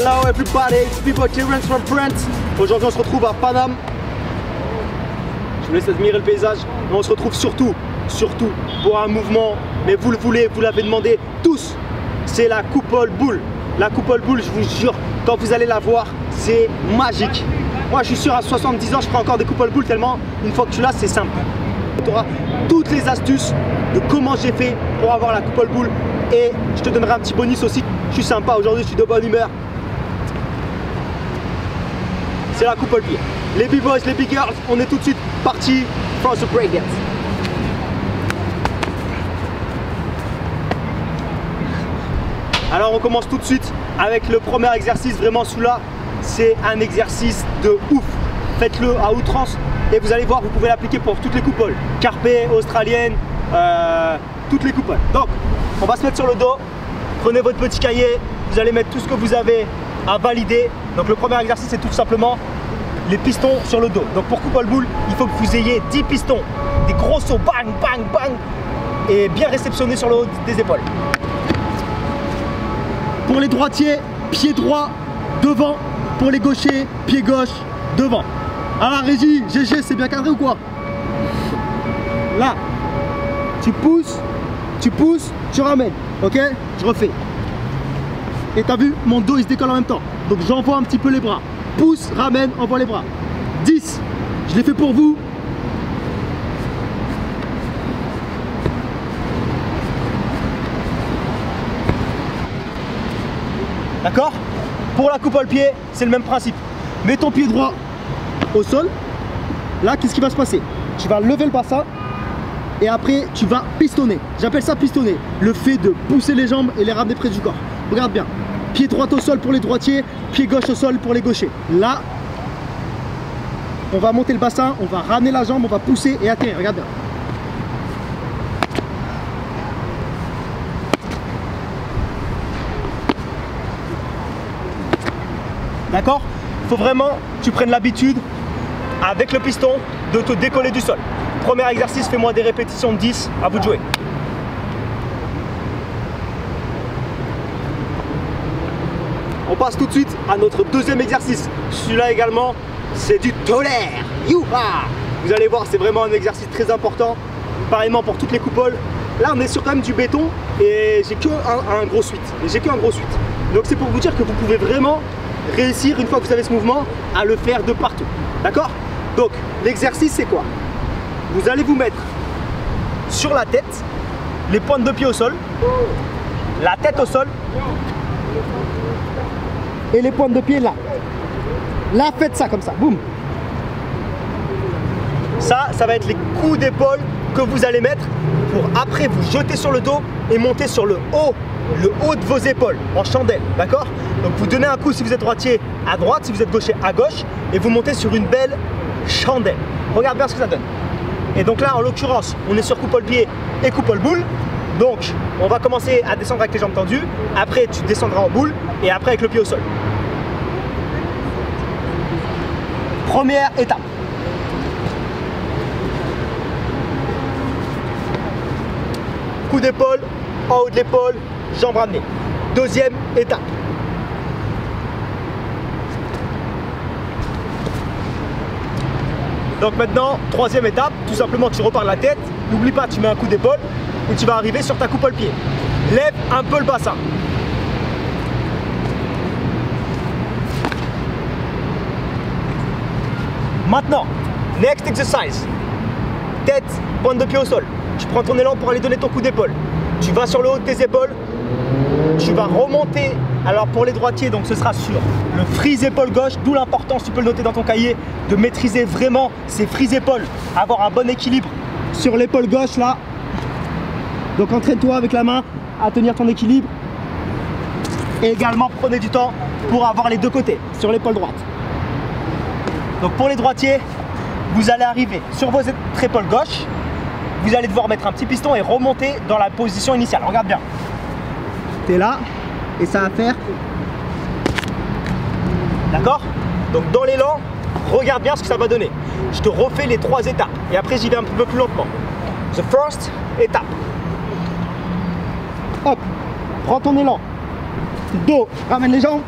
Hello everybody, it's People Terrence from France. Aujourd'hui on se retrouve à Paname. Je vous laisse admirer le paysage. Mais on se retrouve surtout pour un mouvement, mais vous le voulez, vous l'avez demandé tous. C'est la coupole boule. La coupole boule, je vous jure, quand vous allez la voir, c'est magique. Moi je suis sûr à 70 ans je ferai encore des coupoles boules tellement une fois que tu l'as c'est simple. Tu auras toutes les astuces de comment j'ai fait pour avoir la coupole boule et je te donnerai un petit bonus aussi. Je suis sympa aujourd'hui, je suis de bonne humeur. C'est la coupole pied. Les big boys, les big girls, on est tout de suite parti for the breakdance. Alors on commence tout de suite avec le premier exercice, vraiment celui-là, c'est un exercice de ouf. Faites-le à outrance et vous allez voir, vous pouvez l'appliquer pour toutes les coupoles. Carpe, australienne, toutes les coupoles. Donc, on va se mettre sur le dos, prenez votre petit cahier, vous allez mettre tout ce que vous avez à valider. Donc le premier exercice, c'est tout simplement les pistons sur le dos. Donc pour coupole boule, il faut que vous ayez 10 pistons, des gros sauts, bang, bang, bang, et bien réceptionnés sur le haut des épaules. Pour les droitiers, pied droit devant. Pour les gauchers, pied gauche devant. Ah régie, GG, c'est bien cadré ou quoi? Là, tu pousses, tu ramènes. Ok? Je refais. Et t'as vu, mon dos il se décolle en même temps. Donc j'envoie un petit peu les bras. Pousse, ramène, envoie les bras. 10. Je l'ai fait pour vous. D'accord? Pour la coupole pied, c'est le même principe. Mets ton pied droit au sol. Là, qu'est-ce qui va se passer? Tu vas lever le bassin et après, tu vas pistonner. J'appelle ça pistonner. Le fait de pousser les jambes et les ramener près du corps. Regarde bien. Pied droit au sol pour les droitiers, pied gauche au sol pour les gauchers. Là, on va monter le bassin, on va ramener la jambe, on va pousser et atterrir. Regarde bien. D'accord? Il faut vraiment que tu prennes l'habitude avec le piston de te décoller du sol. Premier exercice, fais-moi des répétitions de 10, à vous de jouer. On passe tout de suite à notre deuxième exercice. Celui-là également, c'est du tolaire. Youha! Vous allez voir, c'est vraiment un exercice très important. Pareillement pour toutes les coupoles. Là, on est sur quand même du béton et j'ai que un gros suite. Donc c'est pour vous dire que vous pouvez vraiment réussir, une fois que vous avez ce mouvement, à le faire de partout. D'accord? Donc, l'exercice, c'est quoi? Vous allez vous mettre sur la tête, les pointes de pied au sol, la tête au sol, et les pointes de pied là. Là, faites ça comme ça, boum. Ça va être les coups d'épaule que vous allez mettre pour après vous jeter sur le dos et monter sur le haut de vos épaules en chandelle, d'accord? Donc vous donnez un coup si vous êtes droitier à droite, si vous êtes gaucher à gauche et vous montez sur une belle chandelle. Regarde bien ce que ça donne. Et donc là en l'occurrence on est sur coupole pied et coupole boule. Donc on va commencer à descendre avec les jambes tendues, après tu descendras en boule et après avec le pied au sol. Première étape. Coup d'épaule, en haut de l'épaule, jambes ramenées. Deuxième étape. Donc maintenant, troisième étape, tout simplement tu repars de la tête, n'oublie pas, tu mets un coup d'épaule et tu vas arriver sur ta coupole pied. Lève un peu le bassin. Maintenant, next exercise. Tête, pointe de pied au sol. Tu prends ton élan pour aller donner ton coup d'épaule. Tu vas sur le haut de tes épaules. Tu vas remonter. Alors pour les droitiers, donc ce sera sur le freeze épaule gauche, d'où l'importance, tu peux le noter dans ton cahier, de maîtriser vraiment ces freeze épaules, avoir un bon équilibre sur l'épaule gauche là. Donc entraîne-toi avec la main à tenir ton équilibre. Et également prenez du temps pour avoir les deux côtés sur l'épaule droite. Donc pour les droitiers, vous allez arriver sur votre épaule gauche. Vous allez devoir mettre un petit piston et remonter dans la position initiale. Regarde bien. Tu es là et ça va faire. D'accord? Donc dans l'élan, regarde bien ce que ça va donner. Je te refais les 3 étapes et après j'y vais un peu plus lentement. The first étape. Hop, prends ton élan. Dos, ramène les jambes.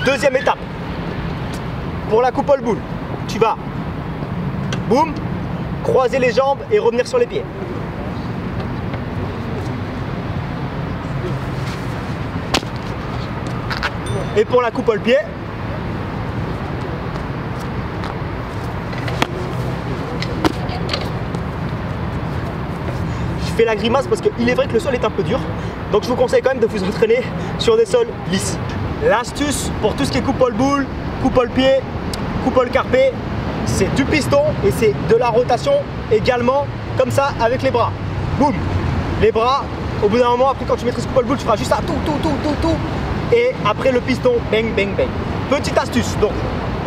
Deuxième étape. Pour la coupole boule, tu vas, boum, croiser les jambes et revenir sur les pieds. Et pour la coupole pied, je fais la grimace parce qu'il est vrai que le sol est un peu dur. Donc je vous conseille quand même de vous entraîner sur des sols lisses. L'astuce pour tout ce qui est coupole boule, coupole pied, coupole carpé, c'est du piston et c'est de la rotation également comme ça avec les bras. Boum. Les bras, au bout d'un moment, après quand tu maîtrises coupole boule, tu feras juste ça, tout. Et après le piston, bang, bang, bang. Petite astuce, donc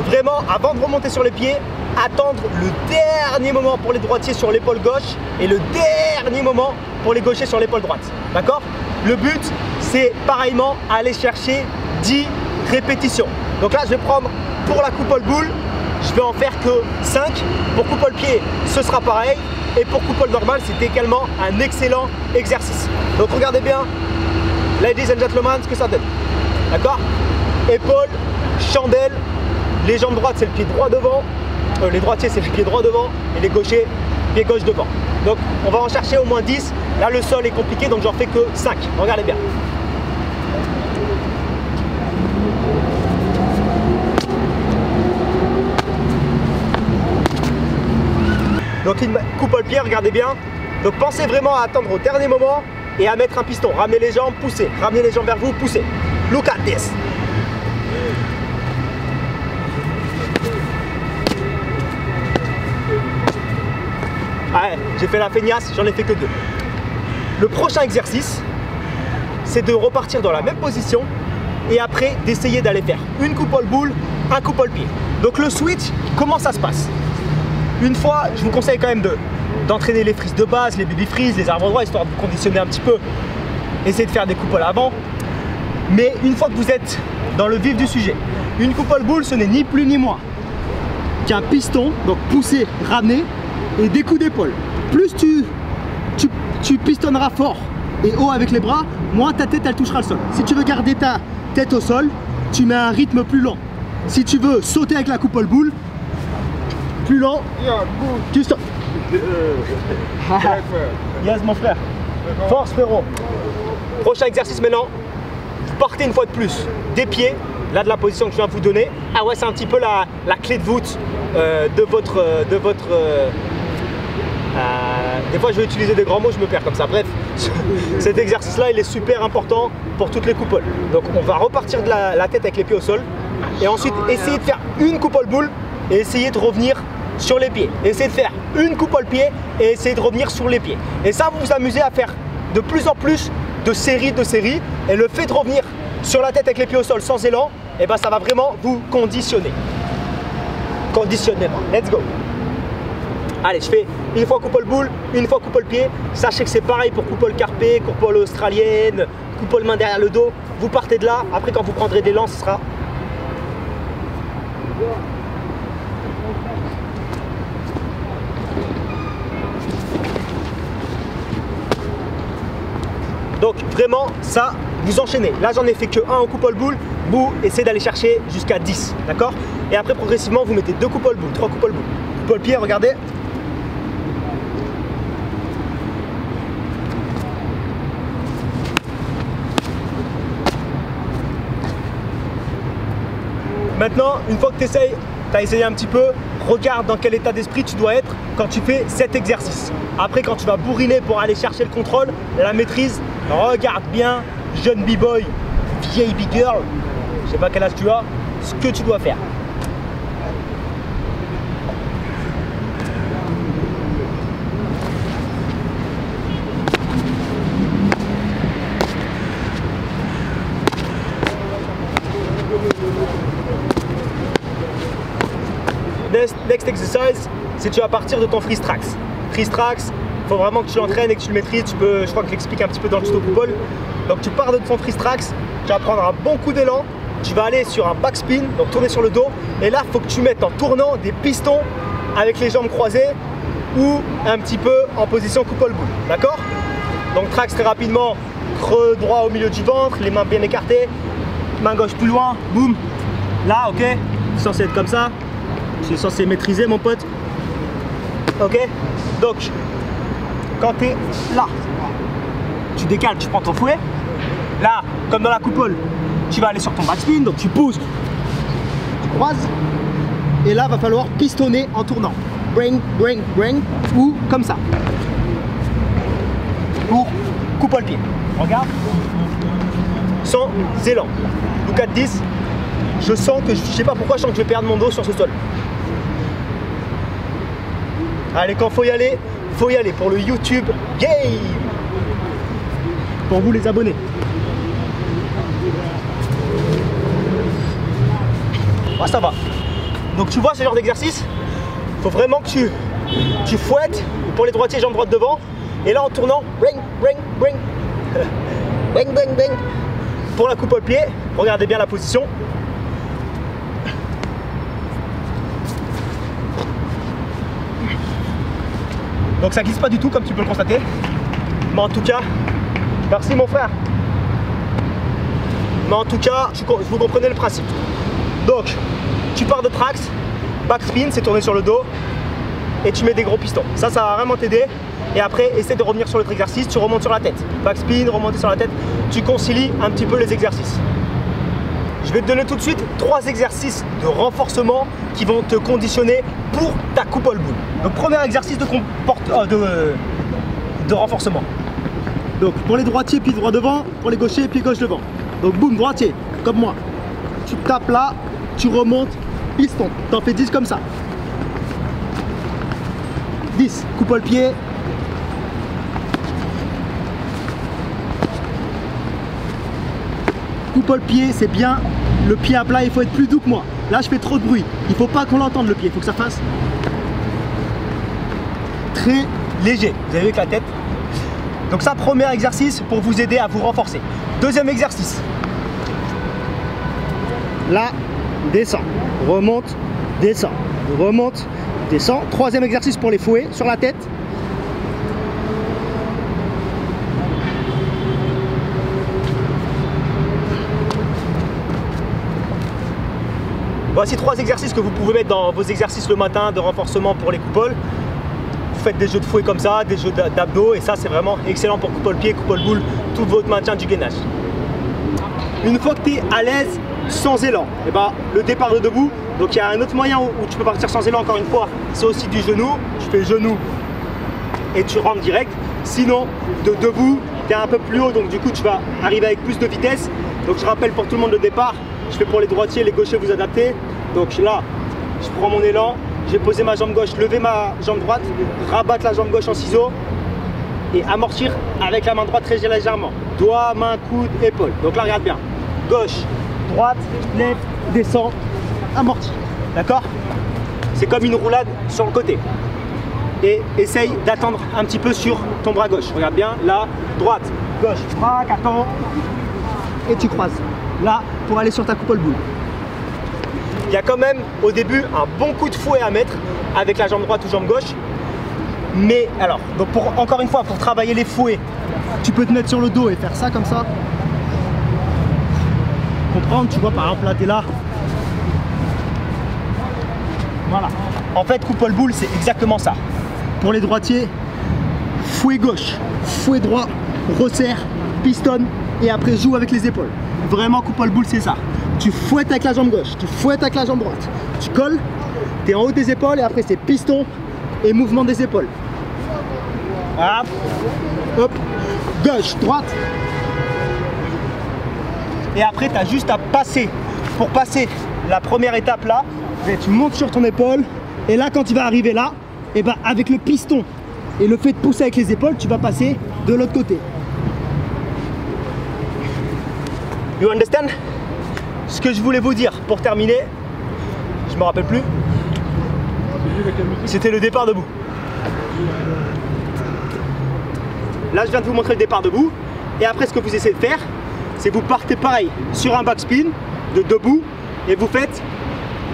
vraiment avant de remonter sur les pieds, attendre le dernier moment pour les droitiers sur l'épaule gauche et le dernier moment pour les gauchers sur l'épaule droite. D'accord? Le but, c'est pareillement aller chercher 10 répétitions. Donc là, je vais prendre pour la coupole boule, je vais en faire que 5. Pour coupole pied, ce sera pareil. Et pour coupole normale, c'est également un excellent exercice. Donc regardez bien, ladies and gentlemen, ce que ça donne. D'accord? Épaule, chandelle, les jambes droites, c'est le pied droit devant. Les droitiers, c'est le pied droit devant. Et les gauchers, pied gauche devant. Donc on va en chercher au moins 10. Là, le sol est compliqué, donc j'en fais que 5. Regardez bien. Donc une coupole pied, regardez bien. Donc pensez vraiment à attendre au dernier moment et à mettre un piston. Ramenez les jambes, poussez. Ramenez les jambes vers vous, poussez. Look at this. Ouais, j'ai fait la feignasse, j'en ai fait que 2. Le prochain exercice, c'est de repartir dans la même position et après d'essayer d'aller faire une coupole boule, un coupole pied. Donc le switch, comment ça se passe? Une fois, je vous conseille quand même d'entraîner les frises de base, les baby freeze, les arbres droits, histoire de vous conditionner un petit peu. Essayez de faire des coupoles avant. Mais une fois que vous êtes dans le vif du sujet, une coupole boule, ce n'est ni plus ni moins qu'un piston, donc pousser, ramener, et des coups d'épaule. Plus tu pistonneras fort et haut avec les bras, moins ta tête elle touchera le sol. Si tu veux garder ta tête au sol, tu mets un rythme plus lent. Si tu veux sauter avec la coupole boule, plus lent, tu sautes. Yes mon frère. Force frérot. Prochain exercice maintenant. Vous partez une fois de plus des pieds, là de la position que je viens de vous donner. Ah ouais, c'est un petit peu la clé de voûte de votre des fois je vais utiliser des grands mots, je me perds comme ça. Bref, cet exercice là il est super important pour toutes les coupoles. Donc on va repartir de la tête avec les pieds au sol et ensuite essayer de faire une coupole boule et essayer de revenir sur les pieds. Essayez de faire une coupole pied et essayer de revenir sur les pieds. Et ça, vous vous amusez à faire de plus en plus de séries. Et le fait de revenir sur la tête avec les pieds au sol sans élan, et ben ça va vraiment vous conditionner. Conditionnement. Let's go. Allez, je fais une fois coupole boule, une fois coupole pied. Sachez que c'est pareil pour coupole carpé, coupole australienne, coupole main derrière le dos. Vous partez de là. Après, quand vous prendrez des lances, ce sera... Donc vraiment, ça, vous enchaînez. Là, j'en ai fait que 1 en coupole boule. Vous essayez d'aller chercher jusqu'à 10, d'accord? Et après, progressivement, vous mettez 2 coupoles boule, 3 coupoles boule. Coupole pied, regardez. Maintenant, une fois que tu essayes, tu as essayé un petit peu, regarde dans quel état d'esprit tu dois être quand tu fais cet exercice. Après, quand tu vas bourriner pour aller chercher le contrôle, la maîtrise, regarde bien, jeune b-boy, vieille b-girl, je sais pas quel âge tu as, ce que tu dois faire. Next exercise, c'est tu vas partir de ton freeze tracks. Freeze tracks, il faut vraiment que tu l'entraînes et que tu le maîtrises. Tu peux, je crois que je l'explique un petit peu dans le tuto coupole. Donc tu pars de ton freeze tracks, tu vas prendre un bon coup d'élan, tu vas aller sur un backspin, donc tourner sur le dos. Et là, il faut que tu mettes en tournant des pistons avec les jambes croisées ou un petit peu en position coupole boule. D'accord? Donc tracks très rapidement, creux droit au milieu du ventre, les mains bien écartées, main gauche plus loin, boum. Là, ok, c'est censé être comme ça. C'est censé maîtriser, mon pote. Ok, donc quand tu es là, tu décales, tu prends ton fouet. Là, comme dans la coupole, tu vas aller sur ton backspin, donc tu pousses, tu croises. Et là, va falloir pistonner en tournant. Bring, bring, bring, ou comme ça. Pour coupe le pied. Regarde. Sans élan. Look at this. Je sens que, je sais pas pourquoi, je sens que je vais perdre mon dos sur ce sol. Allez, quand faut y aller pour le YouTube Game. Pour vous les abonnés. Ah, ça va. Donc tu vois ce genre d'exercice, il faut vraiment que tu fouettes pour les droitiers, jambes droites devant. Et là en tournant, bring, bring, bring. Bang, bang, bang. Pour la coupe au pied, regardez bien la position. Donc ça glisse pas du tout comme tu peux le constater. Mais en tout cas, merci mon frère. Mais en tout cas, vous comprenez le principe. Donc, tu pars de trax, backspin, c'est tourner sur le dos, et tu mets des gros pistons. Ça va vraiment t'aider. Et après, essaie de revenir sur l'autre exercice, tu remontes sur la tête. Backspin, remonter sur la tête, tu concilies un petit peu les exercices. Je vais te donner tout de suite 3 exercices de renforcement qui vont te conditionner pour ta coupe all boule. Donc, premier exercice de renforcement. Donc, pour les droitiers, pied droit devant, pour les gauchers, pied gauche devant. Donc, boum, droitier, comme moi. Tu tapes là, tu remontes, piston. T'en fais 10 comme ça. 10, coupe le pied. Coupe le pied, c'est bien. Le pied à plat, il faut être plus doux que moi. Là, je fais trop de bruit. Il faut pas qu'on l'entende le pied. Il faut que ça fasse très léger. Vous avez vu avec la tête. Donc ça, premier exercice pour vous aider à vous renforcer. Deuxième exercice. Là, descend, remonte, descend, remonte, descend. Troisième exercice pour les fouets sur la tête. Voici 3 exercices que vous pouvez mettre dans vos exercices le matin de renforcement pour les coupoles. Vous faites des jeux de fouet comme ça, des jeux d'abdos, et ça c'est vraiment excellent pour coupe le pied, coupe le boule, tout votre maintien du gainage. Une fois que tu es à l'aise, sans élan, et ben, le départ de debout, donc il y a un autre moyen où tu peux partir sans élan encore une fois, c'est aussi du genou. Tu fais genou et tu rentres direct. Sinon, de debout, tu es un peu plus haut, donc du coup tu vas arriver avec plus de vitesse. Donc je rappelle pour tout le monde le départ, je fais pour les droitiers, les gauchers, vous adaptez. Donc là, je prends mon élan, je vais poser ma jambe gauche, lever ma jambe droite, rabattre la jambe gauche en ciseaux et amortir avec la main droite très légèrement. Doigt, main, coude, épaule. Donc là, regarde bien. Gauche, droite, lève, descend, amorti. D'accord? C'est comme une roulade sur le côté. Et essaye d'attendre un petit peu sur ton bras gauche. Regarde bien, là, droite, gauche, braque, attends. Et tu croises. Là, pour aller sur ta coupe boule. Il y a quand même au début un bon coup de fouet à mettre avec la jambe droite ou jambe gauche. Mais alors, donc encore une fois, pour travailler les fouets, tu peux te mettre sur le dos et faire ça comme ça. Comprendre, tu vois, par exemple là, tu es là. Voilà. En fait, coupe boule, c'est exactement ça. Pour les droitiers, fouet gauche, fouet droit, resserre, pistonne et après joue avec les épaules. Vraiment, coupe boule, c'est ça. Tu fouettes avec la jambe gauche, tu fouettes avec la jambe droite. Tu colles, tu es en haut des épaules et après c'est piston et mouvement des épaules. Hop, hop, gauche, droite. Et après, tu as juste à passer. Pour passer la première étape là, tu montes sur ton épaule. Et là, quand tu vas arriver là, et ben avec le piston et le fait de pousser avec les épaules, tu vas passer de l'autre côté. You understand? Ce que je voulais vous dire pour terminer, je me rappelle plus, c'était le départ debout. Là, je viens de vous montrer le départ debout. Et après, ce que vous essayez de faire, c'est que vous partez pareil sur un backspin de debout et vous faites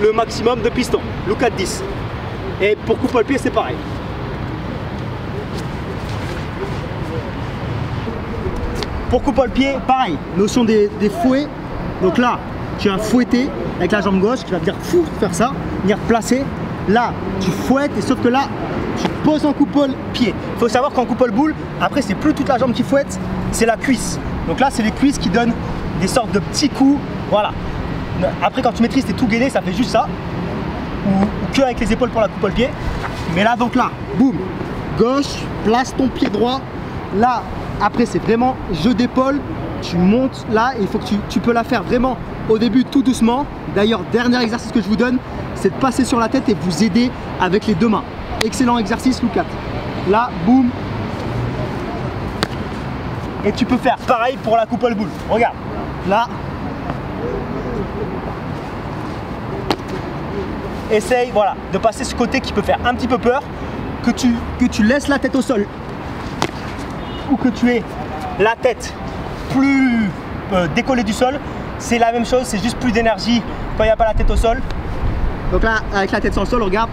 le maximum de pistons. Look at this. Et pour couper le pied, c'est pareil. Pour couper le pied, pareil. Notion des fouets. Donc là, tu as un fouetté avec la jambe gauche qui va venir faire ça, venir placer. Là, tu fouettes et sauf que là, tu poses en coupole pied. Il faut savoir qu'en coupole boule, après, c'est plus toute la jambe qui fouette, c'est la cuisse. Donc là, c'est les cuisses qui donnent des sortes de petits coups. Voilà. Après, quand tu maîtrises, t'es tout gainé, ça fait juste ça. Ou que avec les épaules pour la coupole pied. Mais là, donc là, boum, gauche, place ton pied droit. Là, après, c'est vraiment jeu d'épaule. Tu montes là, et il faut que tu peux la faire vraiment au début tout doucement. D'ailleurs, dernier exercice que je vous donne, c'est de passer sur la tête et vous aider avec les deux mains. Excellent exercice, Loup 4. Là, boum. Et tu peux faire pareil pour la coupole boule. Regarde, là. Essaye, voilà, de passer ce côté qui peut faire un petit peu peur, que tu laisses la tête au sol ou que tu aies la tête plus décollée du sol. C'est la même chose, c'est juste plus d'énergie quand il n'y a pas la tête au sol. Donc là, avec la tête sur le sol, regarde.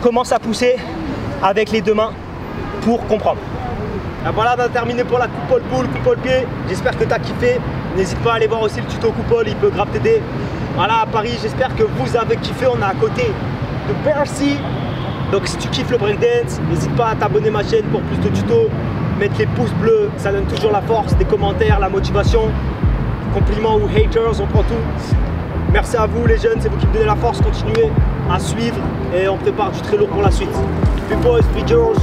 Commence à pousser avec les deux mains pour comprendre. Et voilà, on a terminé pour la coupole boule, coupole pied. J'espère que tu as kiffé. N'hésite pas à aller voir aussi le tuto coupole, il peut grave t'aider. Voilà, à Paris, j'espère que vous avez kiffé. On est à côté de Bercy. Donc si tu kiffes le breakdance, n'hésite pas à t'abonner à ma chaîne pour plus de tutos. Mettre les pouces bleus, ça donne toujours la force, des commentaires, la motivation. Compliments ou haters, on prend tout. Merci à vous les jeunes, c'est vous qui me donnez la force. Continuez à suivre et on prépare du très lourd pour la suite. Big boys, big girls.